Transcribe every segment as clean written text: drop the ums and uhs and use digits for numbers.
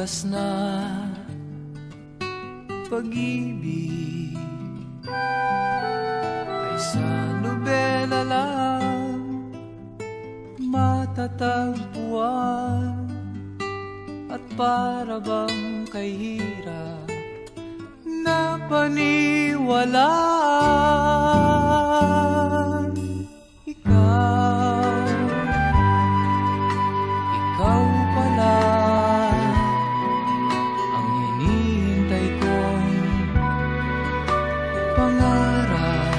wagas na pag-ibig ay sa nobela lang matatagpuan, at para bang kay hirap na paniwalaan. Ikaw pala ang hinihintay kong pangarap.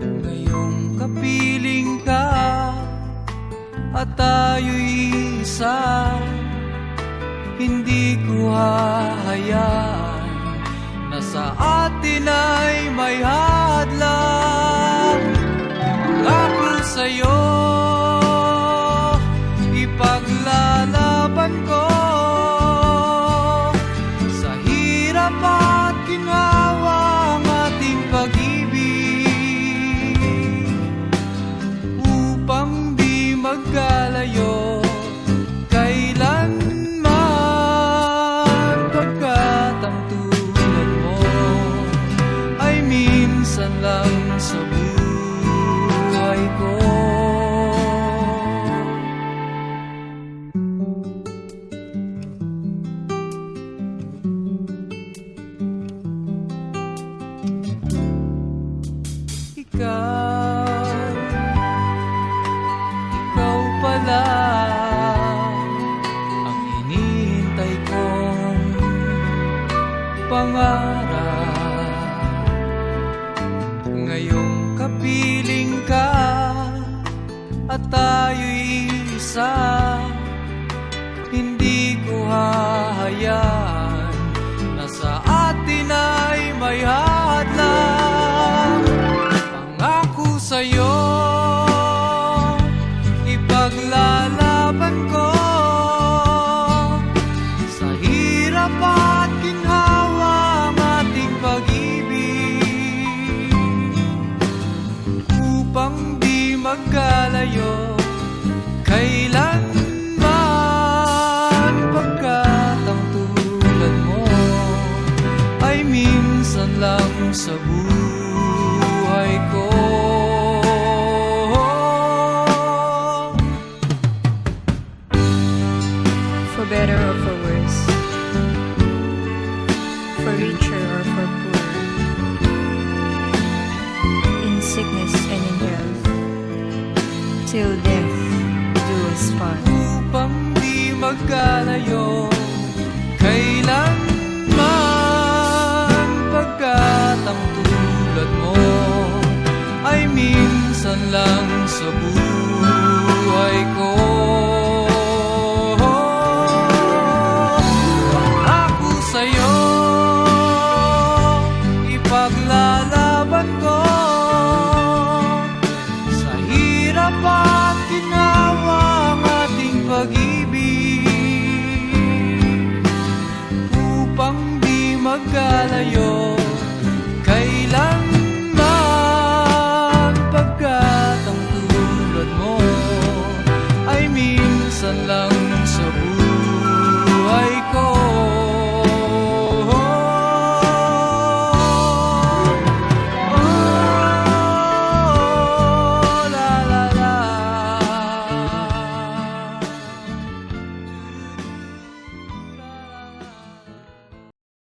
Ngayong kapiling ka at tayo'y isa, hindi ko hahayaan na sa atin ay may hadlang. Pangako sa'yo, ipaglalaban ko sa hirap at ginhawa ang ating pag-ibig, upang di magkalayo kailanman, pagkat ang tulad mo ay minsan lang sa buhay ko. Ikaw pala ang hinihintay kong pangarap. Ngayong kapiling ka at tayo'y isa, hindi ko hahayaan na sa atin ay may hadlang. Pangako sa'yo, ipaglalaban ko sa hirap at ginhawa ang ating pag-ibig, upang di magkalayo kailanman, pagkat ang tulad mo ay minsan lang sa buhay ko. For better or for worse, for richer or for poor, in sickness and in health, till death do us part. Upang di magkalayo kailanman, pagkat ang tulad mo ay minsan lang sa buhay ko. Ako sa'yo, ipaglalaban